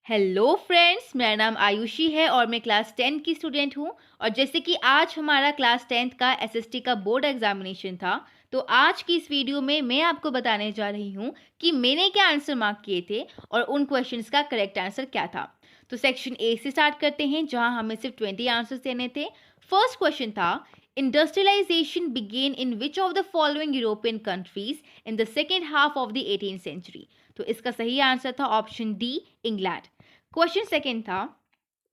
Hello friends, मेरा नाम आयुषी है और मैं क्लास 10 की स्टूडेंट हूँ। और जैसे कि आज हमारा क्लास 10th का एसएसटी का बोर्ड एग्जामिनेशन था, तो आज की इस वीडियो में मैं आपको बताने जा रही हूँ कि मैंने क्या आंसर मार्क किए थे और उन क्वेश्चंस का करेक्ट आंसर क्या था। तो सेक्शन ए से स्टार्ट करते हैं, जहाँ हमें सिर्फ 20 आंसर्स देने थे। फर्स्ट क्वेश्चन था, industrialisation began in which of the following European countries in the second half of the 18th century. तो इसका सही आंसर था option D, England. Question second था,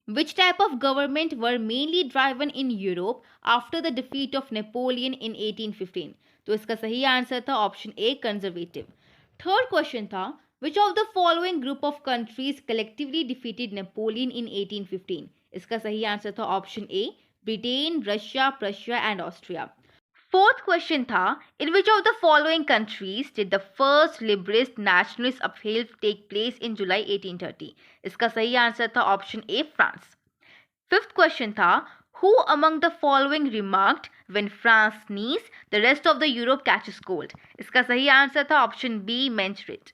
which type of government were mainly driven in Europe after the defeat of Napoleon in 1815? तो इसका सही answer था option ए, conservative. Third question था, which of the following group of countries collectively defeated Napoleon in 1815? इसका सही answer था option A, Britain, Russia, Prussia and Austria. Fourth question था, in which of the following countries did the first liberalist nationalist upheaval take place in July 1830? इसका सही answer था option A, France. Fifth question था, who among the following remarked when France sneezes the rest of the Europe catches cold? इसका सही answer था option B, मेंचरिट।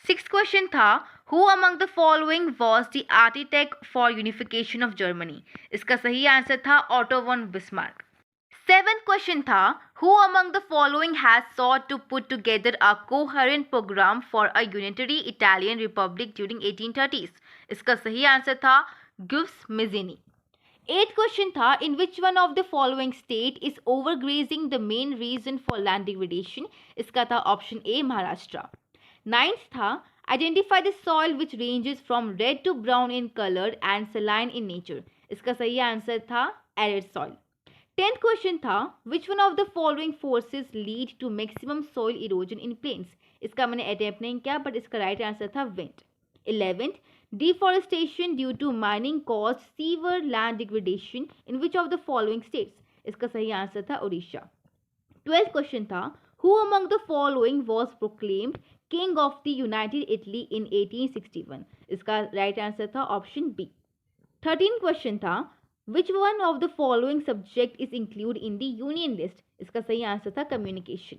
Sixth question था, who among the following was the architect for unification of Germany? इसका सही answer था auto von Bismarck. Seventh question था, who among the following has sought to put together a coherent program for a unitary Italian republic during 1830s? इसका सही answer था gives मिज़िनी। Eighth question था, in which one of the following state is overgrazing the main reason for land degradation? इसका था option ए, Maharashtra. Ninth था, identify the soil which ranges from red to brown in color and saline in nature. इसका सही answer था arid soil। Tenth question था, which one of the following forces lead to maximum soil erosion in plains? इसका मैंने attempt नहीं किया, but इसका right answer था wind. 11th, deforestation due to mining cause severe land degradation in which of the following states? इसका सही answer था Orissa. 12th question था, who among the following was proclaimed king of the united Italy in 1861? इसका right answer था option B. 13th question था, which one of the following subject is included in the union list? इसका सही answer था communication.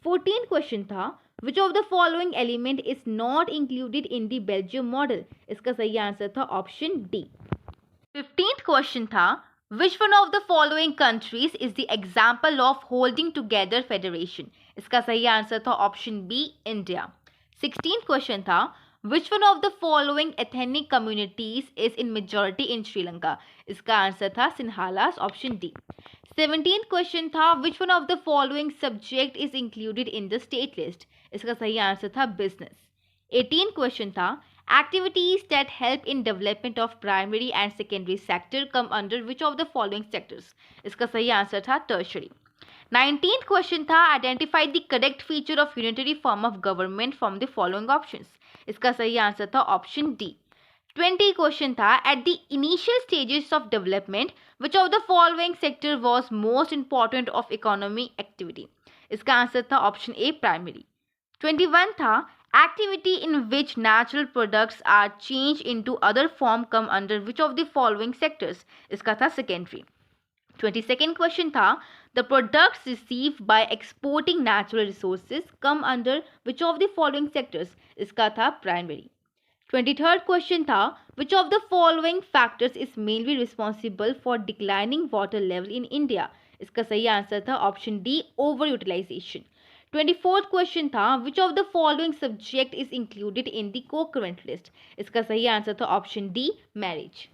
14th question था, which of the following element is not included in the Belgium model? इसका सही answer था option D. 15th question था, which one of the following countries is the example of holding together federation? इसका सही answer था option B, India. 16th question था, which one of the following ethnic communities is in majority in Sri Lanka? इसका answer था Sinhalese, option D. 17th question था, which one of the following subject is included in the state list? इसका सही answer था business. 18th question था, activities that help in development of primary and secondary sector come under which of the following sectors? इसका सही answer था tertiary। 19th question था, identify the correct feature of unitary form of government from the following options? इसका सही answer था option D. 20 question था, at the initial stages of development which of the following sector was most important of economy activity? इसका answer था option A, primary. 21 था, activity in which natural products are change into other form come under which of the following sectors? इसका था secondary. 22nd question था, the products received by exporting natural resources come under which of the following sectors? इसका था primary. 23rd question था, which of the following factors is mainly responsible for declining water level in India? इसका सही answer था option D, over utilization. 24th question था, which of the following subject is included in the concurrent list? इसका सही answer था option D, marriage.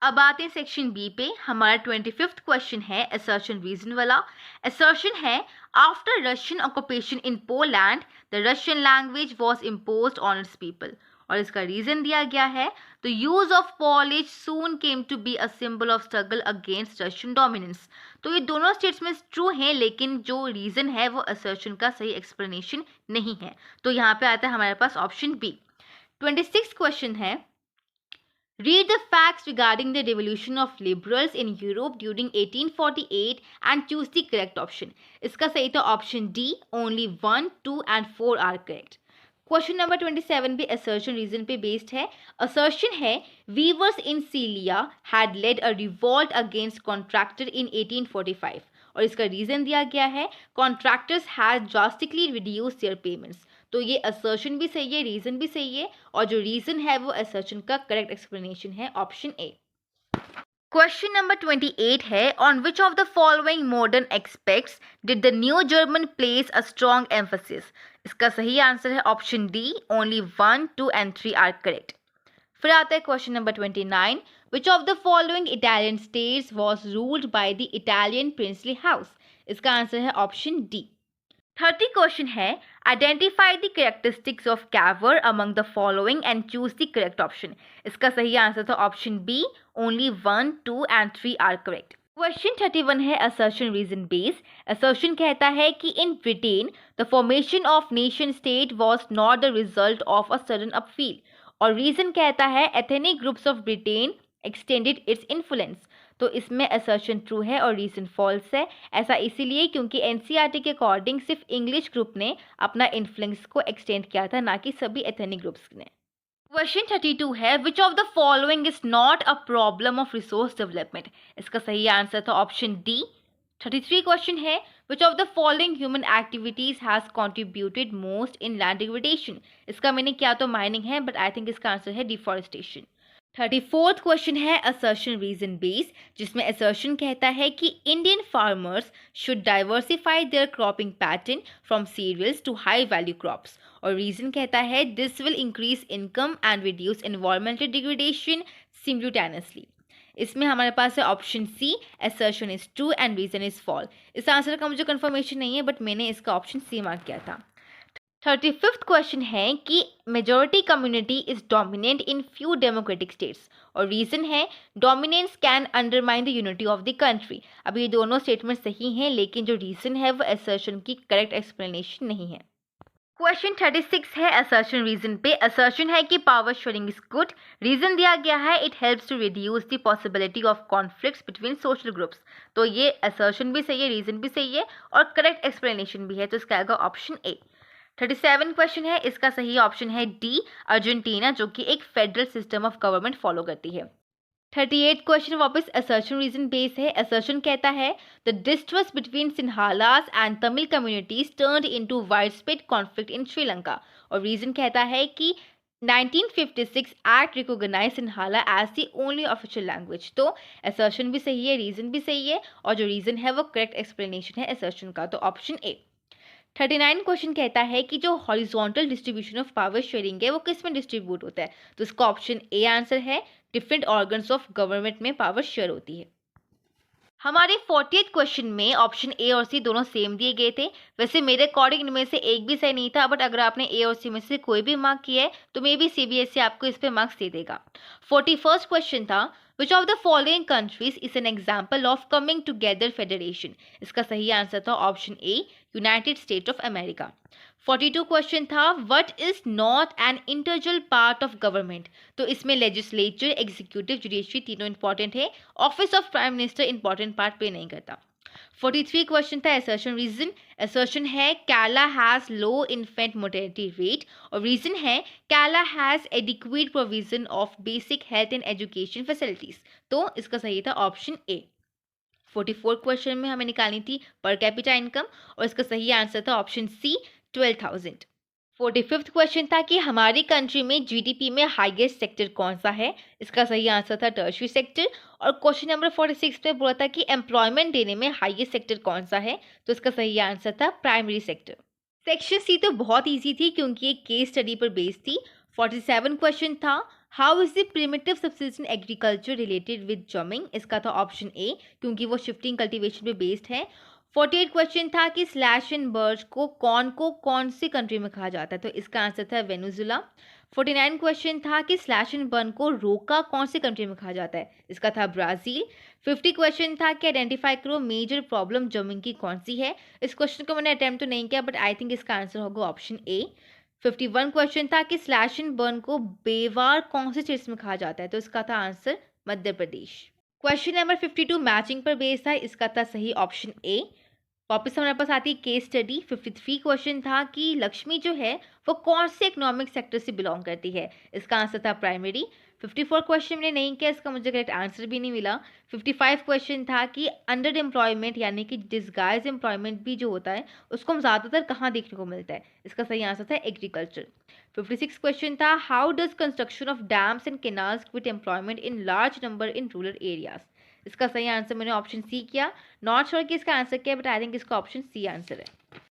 अब आते हैं सेक्शन बी पे। हमारा 25th क्वेश्चन है असर्शन रीजन वाला। असर्शन है, after Russian occupation in Poland the Russian language was imposed on its people. और इसका रीजन दिया गया है, the use of Polish soon came to be a symbol of struggle against Russian dominance. तो ये दोनों स्टेटमेंट्स ट्रू हैं, लेकिन जो रीजन है वो असर्शन का सही एक्सप्लेनेशन नहीं है। तो यहाँ पे आता है हमारे पास ऑप्शन बी। 26th क्वेश्चन है, read the facts regarding the revolution of liberals in Europe during 1848 and choose the correct option. इसका सही तो option D, only 1, 2 and 4 are correct. Question number 27 भी असर्शन रीजन पे बेस्ड है। Assertion है, weavers in Silesia had led a revolt against contractor in 1845। और इसका reason दिया गया है, contractors had drastically reduce their payments. तो ये असर्शन भी सही है, रीजन भी सही है, और जो रीजन है वो असर्शन का करेक्ट एक्सप्लेनेशन है, ऑप्शन ए। क्वेश्चन नंबर 28 है, on which of the following modern aspects did the new German place a strong emphasis. इसका सही आंसर है option D, only 1, 2 and 3 are correct. फिर आता है question number 29, which of the following Italian states was ruled by the Italian princely house. इसका answer है option D. 30 question है, identify the characteristics of Cavour among the following and choose the correct option. इसका सही answer था option B, only 1, 2 and 3 are correct. Question 31 है assertion reason base. Assertion कहता है कि in Britain the formation of nation state was not the result of a sudden upheaval, और reason कहता है ethnic groups of Britain extended its influence. तो इसमें assertion true है और रीजन फॉल्स है। ऐसा इसीलिए क्योंकि एनसीईआरटी के अकॉर्डिंग सिर्फ इंग्लिश ग्रुप ने अपना इन्फ्लुएंस को एक्सटेंड किया था, ना कि सभी एथनिक ग्रुप्स ने। क्वेश्चन 32 है, which of the following is not a problem of resource development. इसका सही आंसर था ऑप्शन डी। 33 क्वेश्चन है, which of the following human activities has contributed most in land degradation. इसका मीनिंग क्या तो mining है, बट आई थिंक इसका answer है डिफॉरेस्टेशन। 34th क्वेश्चन है असर्शन रीजन बेस, जिसमें असर्शन कहता है कि Indian farmers should diversify their cropping pattern from cereals to high value crops, और रीजन कहता है this will increase income and reduce environmental degradation simultaneously. इसमें हमारे पास है option C, assertion is true and reason is false. इस answer का मुझे कंफर्मेशन नहीं है, बट मैंने इसका ऑप्शन सी मार्क किया था। 35th क्वेश्चन है कि majority community is dominant in few democratic states, और रीजन है dominance can undermine the unity of the country. अब ये दोनों स्टेटमेंट सही हैं, लेकिन जो रीजन है वो असर्शन की करेक्ट एक्सप्लेनेशन नहीं है। क्वेश्चन 36 है असर्शन रीजन पे। असर्शन है कि power sharing is good, reason दिया गया है it helps to reduce the possibility of conflicts between social groups. तो ये असर्शन भी सही है, रीजन भी सही है, और करेक्ट एक्सप्लेनेशन भी है, तो इसका आएगा ऑप्शन ए। 37 क्वेश्चन है, इसका सही ऑप्शन है डी, अर्जेंटीना, जो कि एक federal system of government follow करती है। 38 क्वेश्चन वापस असर्शन रीजन बेस है। असर्शन कहता है the distress between Sinhalas and Tamil communities turned into widespread conflict in Sri Lanka, और रीजन कहता है कि 1956 act recognise Sinhala as the only official language. तो असर्शन भी सही है, रीजन भी सही है, और जो रीजन है वो करेक्ट एक्सप्लेनेशन है असर्शन का, तो ऑप्शन ए। 39 क्वेश्चन कहता है कि जो horizontal distribution of power sharing है वो किस में डिस्ट्रीब्यूट होता है। तो इसका ऑप्शन ए आंसर है, डिफरेंट ऑर्गन्स ऑफ गवर्नमेंट में पावर शेयर होती है। हमारे 40th क्वेश्चन में ऑप्शन ए और सी दोनों सेम दिए गए थे। वैसे मेरे अकॉर्डिंग इनमें से एक भी सही नहीं था, बट अगर आपने ए और सी में से कोई भी मार्क किया है तो मे बी सीबीएसई आपको इस पे मार्क्स दे देगा। 41st क्वेश्चन था, which of the following countries is an example of coming together federation. इसका सही आंसर था option A, United State of America. 42 question था, what is not an integral part of government. तो इसमें legislature, executive, judiciary तीनों important है, office of prime minister important part play नहीं करता। 43 क्वेश्चन था असर्शन रीजन। असर्शन है Kerala has low infant mortality rate, और रीजन है Kerala has adequate provision of basic health and education facilities. तो इसका सही था ऑप्शन ए। 44 क्वेश्चन में हमें निकालनी थी पर कैपिटा इनकम, और इसका सही आंसर था ऑप्शन सी, 12,000। 45th क्वेश्चन था कि हमारी कंट्री में जीडीपी में हाईएस्ट सेक्टर कौन सा है। इसका सही आंसर था टर्शियरी सेक्टर। और क्वेश्चन नंबर 46 में बोला था कि एम्प्लॉयमेंट देने में हाईएस्ट सेक्टर कौन सा है, तो इसका सही आंसर था प्राइमरी सेक्टर। सेक्शन सी तो बहुत ईजी थी क्योंकि एक केस स्टडी पर बेस्ड थी। 47 क्वेश्चन था, how is the primitive subsistence agriculture related with jhuming. इसका था ऑप्शन ए, क्योंकि वो शिफ्टिंग कल्टीवेशन पे बेस्ड है। 48 क्वेश्चन था कि स्लैश एंड बर्ज को कौन सी कंट्री में कहा जाता है, तो इसका आंसर था वेनेजुला। 49 क्वेश्चन था कि स्लैश एंड बर्न को रोका कौन सी कंट्री में कहा जाता है, इसका था ब्राज़ील। 50 क्वेश्चन था कि आइडेंटिफाई करो मेजर प्रॉब्लम जमिंग की कौन सी है। इस क्वेश्चन को मैंने अटेम्प्ट तो नहीं किया, बट आई थिंक इसका आंसर होगा ऑप्शन ए। 51 क्वेश्चन था कि स्लैश एंड बर्न को बेवार कौन से स्टेट्स में कहा जाता है, तो इसका था answer Madhya Pradesh. Question number 52 matching पर बेस्ड था, इसका था सही ऑप्शन ए। वापस हमारे पास आती है केस स्टडी। 53 क्वेश्चन था कि लक्ष्मी जो है वो कौन से इकोनॉमिक सेक्टर से बिलोंग करती है। इसका आंसर था प्राइमरी। 54 क्वेश्चन मैंने नहीं किया, इसका मुझे करेक्ट आंसर भी नहीं मिला। 55 क्वेश्चन था कि अंडर एम्प्लॉयमेंट यानी कि डिसगाइज एम्प्लॉयमेंट भी जो होता है उसको हम ज़्यादातर कहाँ देखने को मिलता है। इसका सही आंसर था एग्रीकल्चर। 56 क्वेश्चन था how does construction of dams and canals create employment in large number in rural areas. इसका सही आंसर मैंने ऑप्शन सी किया। नॉट श्योर कि इसका आंसर क्या है, बट आई थिंक इसका ऑप्शन सी आंसर है।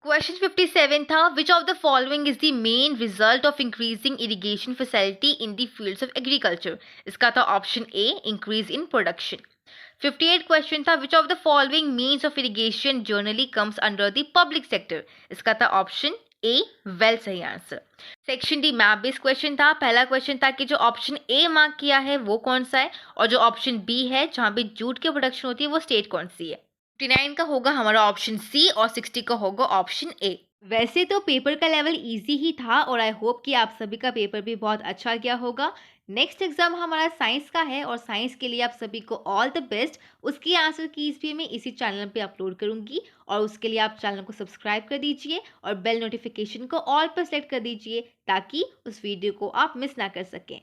क्वेश्चन 57 था which of the following is the main result of increasing irrigation facility in the fields of agriculture. इसका था option A increase in production. 58 question था which of the following means of irrigation generally comes under the public sector. इसका था option A well सही answer. Section D map based question था। पहला question था कि जो ऑप्शन ए मार्क किया है वो कौन सा है, और जो ऑप्शन बी है जहां पे जूट की प्रोडक्शन होती है वो स्टेट कौन सी है। 59 का होगा हमारा ऑप्शन सी और 60 का होगा ऑप्शन ए। वैसे तो पेपर का लेवल इजी ही था और आई होप कि आप सभी का पेपर भी बहुत अच्छा गया होगा। नेक्स्ट एग्जाम हमारा साइंस का है और साइंस के लिए आप सभी को ऑल द बेस्ट। उसकी आंसर कीज भी मैं इसी चैनल पे अपलोड करूंगी और उसके लिए आप चैनल को सब्सक्राइब कर दीजिए और बेल नोटिफिकेशन को ऑल पर सेलेक्ट कर दीजिए ताकि उस वीडियो को आप मिस ना कर सकें।